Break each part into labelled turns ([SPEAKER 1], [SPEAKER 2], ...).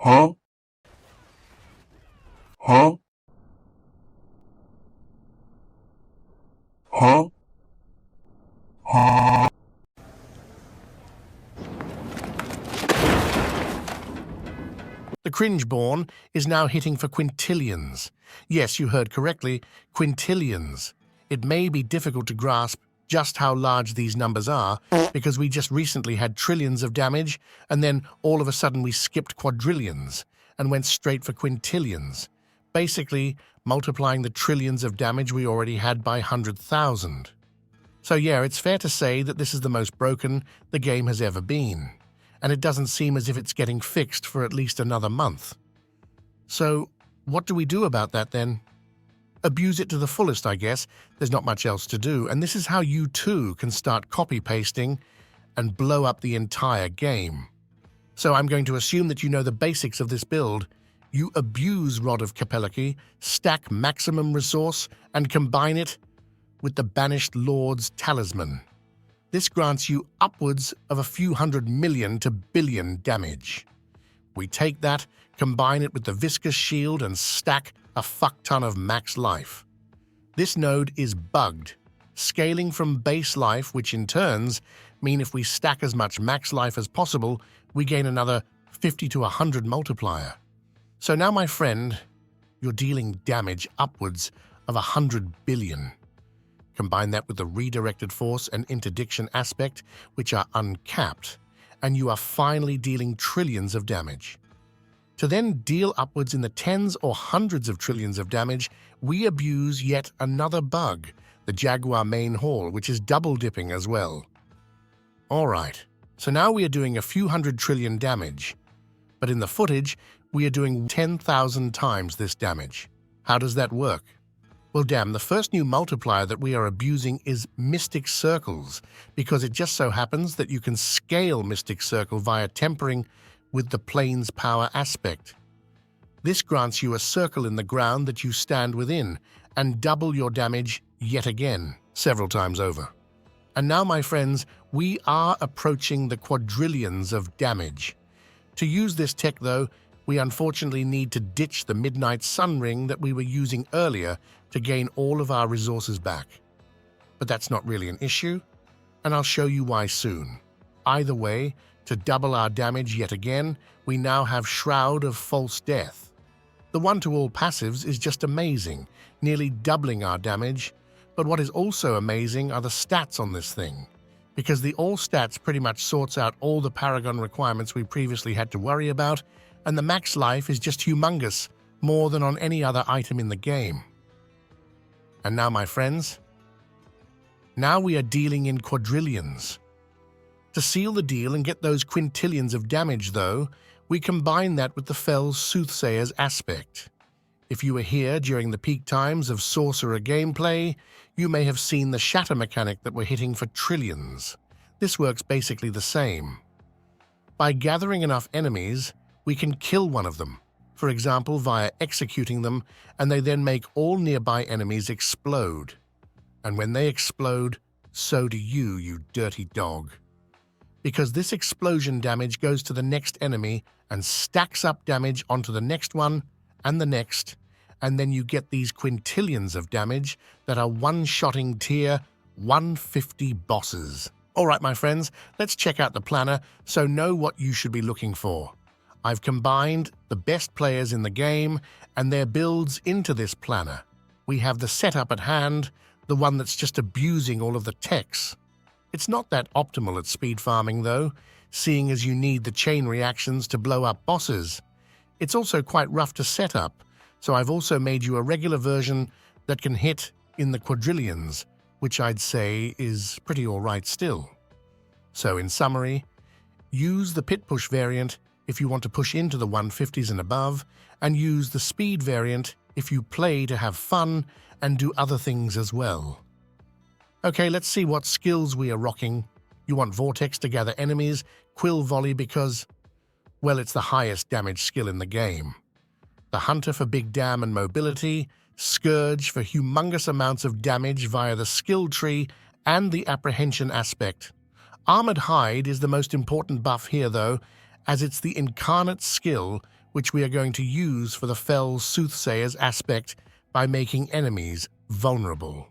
[SPEAKER 1] Huh? Huh? Huh? Huh?
[SPEAKER 2] The cringeborn is now hitting for quintillions. Yes, you heard correctly, quintillions. It may be difficult to grasp just how large these numbers are, because we just recently had trillions of damage, and then all of a sudden we skipped quadrillions and went straight for quintillions, basically multiplying the trillions of damage we already had by 100,000. So yeah, it's fair to say that this is the most broken the game has ever been, and it doesn't seem as if it's getting fixed for at least another month. So what do we do about that then? Abuse it to the fullest, I guess. There's not much else to do, and this is how you too can start copy-pasting and blow up the entire game. So I'm going to assume that you know the basics of this build. You abuse Rod of Capellaki, stack maximum resource, and combine it with the Banished Lord's Talisman. This grants you upwards of a few 100 million to billion damage. We take that, combine it with the Viscous Shield, and stack a fuck-ton of max life. This node is bugged, scaling from base life, which in turns mean if we stack as much max life as possible, we gain another 50 to 100 multiplier. So now, my friend, you're dealing damage upwards of 100 billion. Combine that with the redirected force and interdiction aspect, which are uncapped, and you are finally dealing trillions of damage. To then deal upwards in the tens or hundreds of trillions of damage, we abuse yet another bug, the Jaguar main hall, which is double dipping as well. Alright, so now we are doing a few 100 trillion damage, but in the footage, we are doing 10,000 times this damage. How does that work? Well, damn, the first new multiplier that we are abusing is Mystic Circles, because it just so happens that you can scale Mystic Circle via tempering with the plane's power aspect. This grants you a circle in the ground that you stand within, and double your damage yet again, several times over. And now, my friends, we are approaching the quadrillions of damage. To use this tech, though, we unfortunately need to ditch the Midnight Sun Ring that we were using earlier to gain all of our resources back. But that's not really an issue, and I'll show you why soon. Either way, to double our damage yet again, we now have Shroud of False Death. The one-to-all passives is just amazing, nearly doubling our damage, but what is also amazing are the stats on this thing, because the all stats pretty much sorts out all the Perragon requirements we previously had to worry about, and the max life is just humongous, more than on any other item in the game. And now, my friends, now we are dealing in quadrillions. To seal the deal and get those quintillions of damage, though, we combine that with the Fell's Soothsayer's aspect. If you were here during the peak times of Sorcerer gameplay, you may have seen the shatter mechanic that we're hitting for trillions. This works basically the same. By gathering enough enemies, we can kill one of them, for example via executing them, and they then make all nearby enemies explode. And when they explode, so do you, you dirty dog. Because this explosion damage goes to the next enemy and stacks up damage onto the next one and the next, and then you get these quintillions of damage that are one-shotting tier 150 bosses. Alright, my friends, let's check out the planner so know what you should be looking for. I've combined the best players in the game and their builds into this planner. We have the setup at hand, the one that's just abusing all of the techs. It's not that optimal at speed farming, though, seeing as you need the chain reactions to blow up bosses. It's also quite rough to set up, so I've also made you a regular version that can hit in the quadrillions, which I'd say is pretty alright still. So in summary, use the pit push variant if you want to push into the 150s and above, and use the speed variant if you play to have fun and do other things as well. Okay, let's see what skills we are rocking. You want Vortex to gather enemies, Quill Volley because, well, it's the highest damage skill in the game. The Hunter for big dam and mobility, Scourge for humongous amounts of damage via the skill tree and the apprehension aspect. Armored Hide is the most important buff here though, as it's the incarnate skill which we are going to use for the fell soothsayer's aspect by making enemies vulnerable.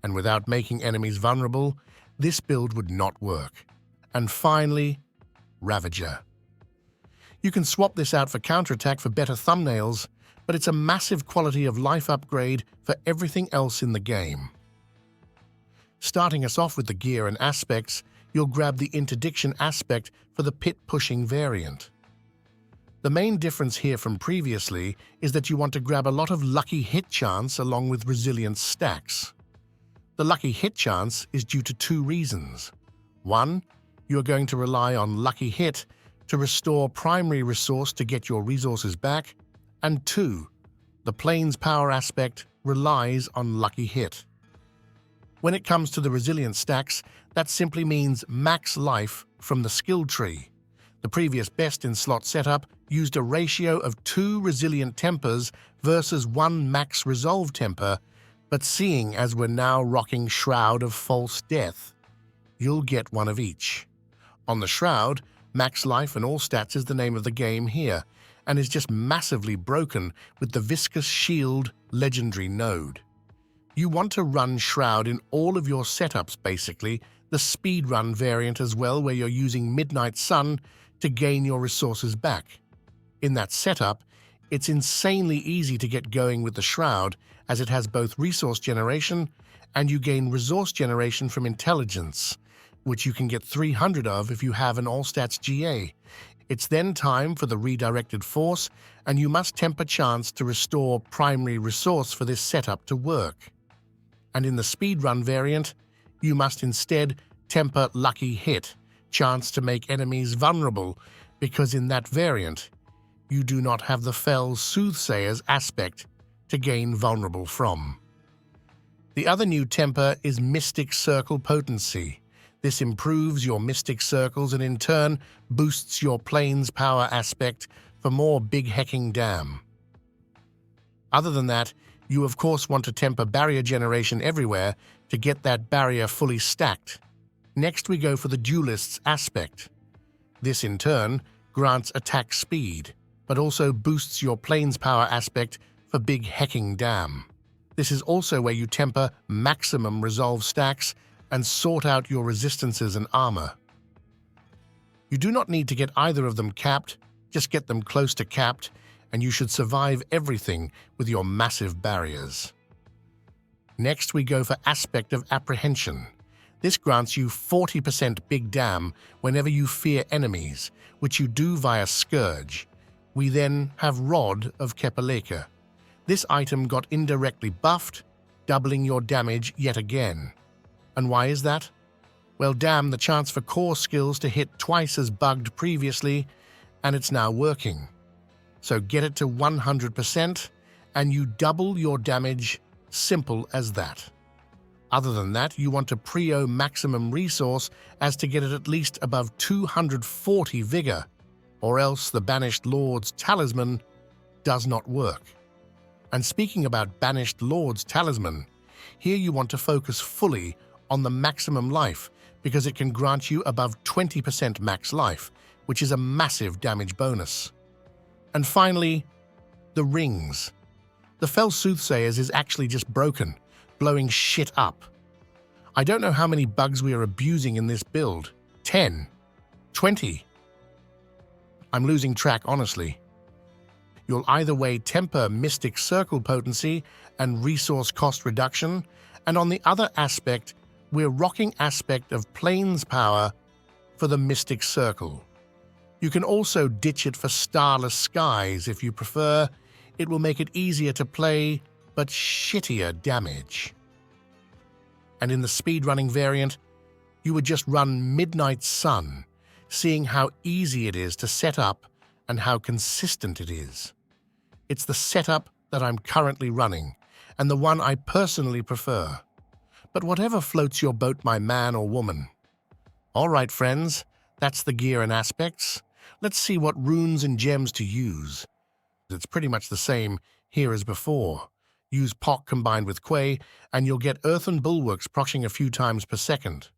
[SPEAKER 2] And without making enemies vulnerable, this build would not work. And finally, Ravager. You can swap this out for counterattack for better thumbnails, but it's a massive quality of life upgrade for everything else in the game. Starting us off with the gear and aspects, you'll grab the interdiction aspect for the pit-pushing variant. The main difference here from previously is that you want to grab a lot of lucky hit chance along with resilience stacks. The lucky hit chance is due to two reasons. One, you are going to rely on lucky hit to restore primary resource to get your resources back, and two, the plane's power aspect relies on lucky hit. When it comes to the resilience stacks, that simply means max life from the skill tree. The previous best in slot setup used a ratio of 2 resilient tempers versus 1 max resolve temper, but seeing as we're now rocking Shroud of False Death, you'll get one of each. On the Shroud, max life and all stats is the name of the game here, and is just massively broken with the Viscous Shield legendary node. You want to run Shroud in all of your setups basically, the speedrun variant as well where you're using Midnight Sun to gain your resources back. In that setup, it's insanely easy to get going with the Shroud as it has both resource generation and you gain resource generation from intelligence, which you can get 300 of if you have an all-stats GA. It's then time for the redirected force, and you must temper chance to restore primary resource for this setup to work. And in the speedrun variant, you must instead temper lucky hit, chance to make enemies vulnerable, because in that variant, you do not have the fell soothsayer's aspect to gain vulnerable from. The other new temper is Mystic Circle Potency. This improves your Mystic Circles and in turn boosts your plane's power aspect for more big hecking damn. Other than that, you of course want to temper barrier generation everywhere to get that barrier fully stacked. Next we go for the Duelist's aspect. This in turn grants attack speed, but also boosts your plane's power aspect for big hecking damn. This is also where you temper maximum resolve stacks and sort out your resistances and armor. You do not need to get either of them capped, just get them close to capped, and you should survive everything with your massive barriers. Next we go for Aspect of Apprehension. This grants you 40% big damn whenever you fear enemies, which you do via Scourge. We then have Rod of Kepaleka. This item got indirectly buffed, doubling your damage yet again. And why is that? Well, damn, the chance for core skills to hit twice as bugged previously, and it's now working. So get it to 100%, and you double your damage, simple as that. Other than that, you want to prio maximum resource as to get it at least above 240 vigor, or else the Banished Lord's Talisman does not work. And speaking about Banished Lord's Talisman, here you want to focus fully on the maximum life because it can grant you above 20% max life, which is a massive damage bonus. And finally, the rings. The Fell Soothsayers is actually just broken, blowing shit up. I don't know how many bugs we are abusing in this build. 10? 20? I'm losing track, honestly. You'll either way temper Mystic Circle potency and resource cost reduction, and on the other aspect, we're rocking aspect of Plains power for the Mystic Circle. You can also ditch it for Starless Skies if you prefer. It will make it easier to play, but shittier damage. And in the speedrunning variant, you would just run Midnight Sun, seeing how easy it is to set up and how consistent it is. It's the setup that I'm currently running, and the one I personally prefer. But whatever floats your boat, my man or woman. All right, friends, that's the gear and aspects. Let's see what runes and gems to use. It's pretty much the same here as before. Use Pock combined with Quay, and you'll get Earthen Bulwarks proccing a few times per second.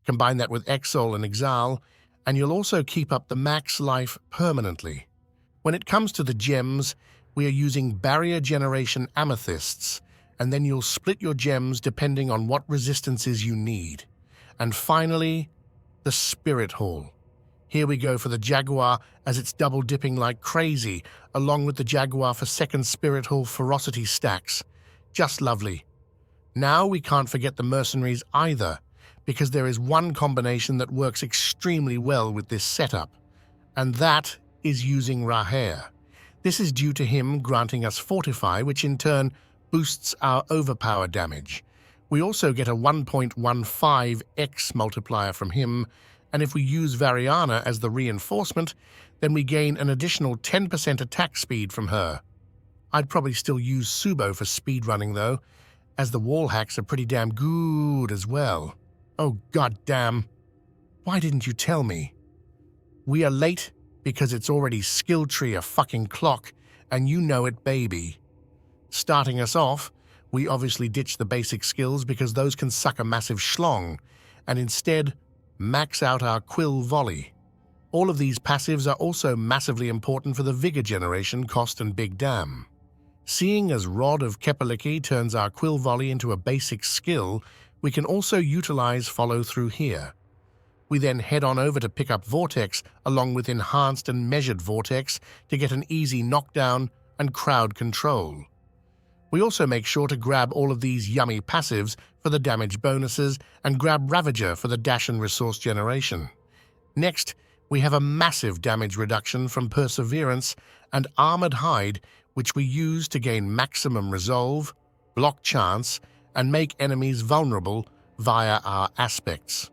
[SPEAKER 2] Combine that with Exol and Exile, and you'll also keep up the max life permanently. When it comes to the gems, we are using barrier generation amethysts, and then you'll split your gems depending on what resistances you need. And finally, the Spirit Hall. Here we go for the Jaguar, as it's double dipping like crazy, along with the Jaguar for second Spirit Hall ferocity stacks. Just lovely. Now we can't forget the mercenaries either, because there is one combination that works extremely well with this setup, and that is using Raher. This is due to him granting us Fortify, which in turn boosts our overpower damage. We also get a 1.15x multiplier from him, and if we use Variana as the reinforcement, then we gain an additional 10% attack speed from her. I'd probably still use Subo for speedrunning though, as the wall hacks are pretty damn good as well. Oh goddamn. Why didn't you tell me? We are late because it's already skill tree a fucking clock, and you know it, baby. Starting us off, we obviously ditch the basic skills because those can suck a massive schlong, and instead max out our quill volley. All of these passives are also massively important for the vigor generation cost and big dam. Seeing as Rod of Kepaliki turns our quill volley into a basic skill, we can also utilize follow through here. We then head on over to pick up Vortex along with enhanced and measured Vortex to get an easy knockdown and crowd control. We also make sure to grab all of these yummy passives for the damage bonuses and grab Ravager for the dash and resource generation. Next, we have a massive damage reduction from Perseverance and Armored Hide, which we use to gain maximum resolve, block chance, and make enemies vulnerable via our aspects.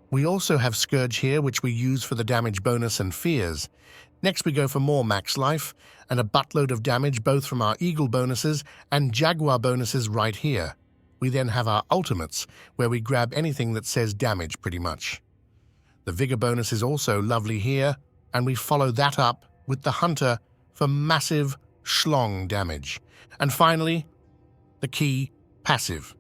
[SPEAKER 2] We also have Scourge here, which we use for the damage bonus and fears. Next we go for more max life and a buttload of damage both from our Eagle bonuses and Jaguar bonuses right here. We then have our ultimates, where we grab anything that says damage pretty much. The Vigor bonus is also lovely here, and we follow that up with the Hunter for massive schlong damage. And finally, the key passive.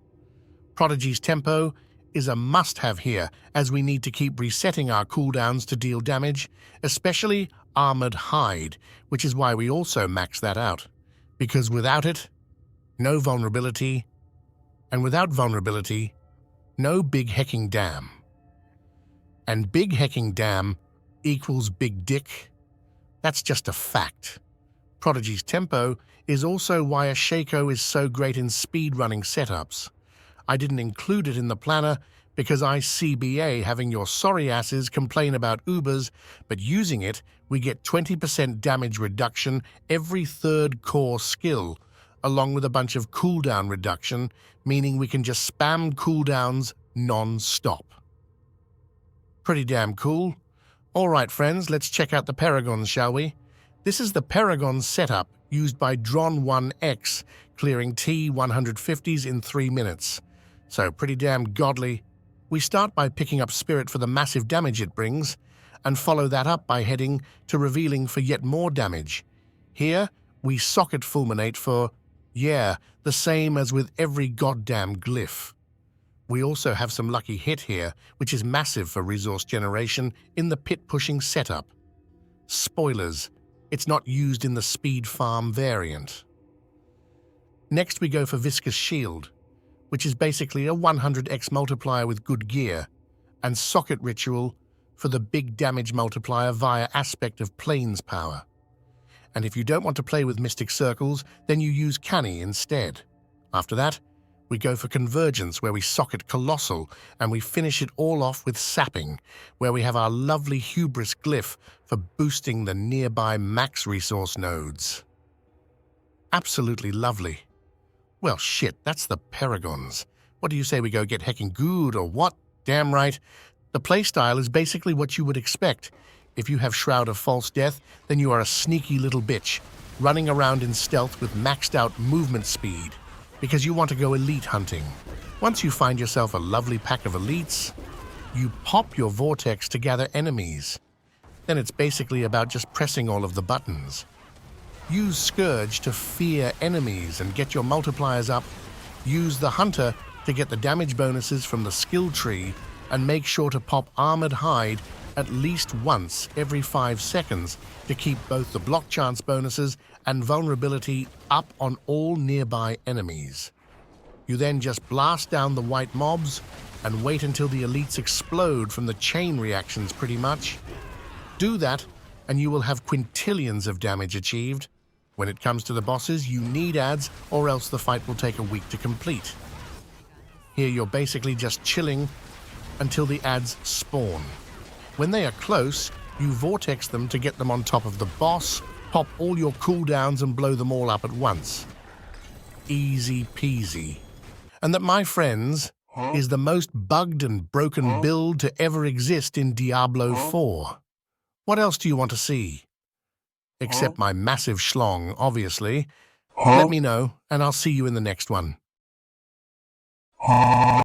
[SPEAKER 2] Prodigy's Tempo is a must-have here, as we need to keep resetting our cooldowns to deal damage, especially Armored Hide, which is why we also max that out. Because without it, no vulnerability, and without vulnerability, no Big Hecking Dam. And Big Hecking Dam equals Big Dick. That's just a fact. Prodigy's Tempo is also why a Shaco is so great in speedrunning setups. I didn't include it in the planner because I CBA having your sorry asses complain about Ubers, but using it, we get 20% damage reduction every third core skill, along with a bunch of cooldown reduction, meaning we can just spam cooldowns non-stop. Pretty damn cool. All right, friends, let's check out the Perragons, shall we? This is the Perragons setup used by Dron1X, clearing T150s in 3 minutes. So pretty damn godly. We start by picking up Spirit for the massive damage it brings, and follow that up by heading to Revealing for yet more damage. Here, we socket Fulminate for, the same as with every goddamn glyph. We also have some lucky hit here, which is massive for resource generation in the pit-pushing setup. Spoilers, it's not used in the speed farm variant. Next we go for Viscous Shield, which is basically a 100x multiplier with good gear, and Socket Ritual for the big damage multiplier via aspect of Plains power. And if you don't want to play with Mystic Circles, then you use Canny instead. After that, we go for Convergence, where we socket Colossal, and we finish it all off with Sapping, where we have our lovely Hubris Glyph for boosting the nearby max resource nodes. Absolutely lovely. Well, shit, that's the Perragons. What do you say we go get hecking good or what? Damn right. The playstyle is basically what you would expect. If you have Shroud of False Death, then you are a sneaky little bitch, running around in stealth with maxed out movement speed, because you want to go elite hunting. Once you find yourself a lovely pack of elites, you pop your Vortex to gather enemies. Then it's basically about just pressing all of the buttons. Use Scourge to fear enemies and get your multipliers up. Use the Hunter to get the damage bonuses from the skill tree, and make sure to pop Armored Hide at least once every 5 seconds to keep both the block chance bonuses and vulnerability up on all nearby enemies. You then just blast down the white mobs and wait until the elites explode from the chain reactions pretty much. Do that and you will have quintillions of damage achieved. When it comes to the bosses, you need ads or else the fight will take a week to complete. Here you're basically just chilling until the ads spawn. When they are close, you vortex them to get them on top of the boss, pop all your cooldowns and blow them all up at once. Easy peasy. And that, my friends, is the most bugged and broken build to ever exist in Diablo 4. What else do you want to see? Except my massive schlong, obviously. Let me know, and I'll see you in the next one.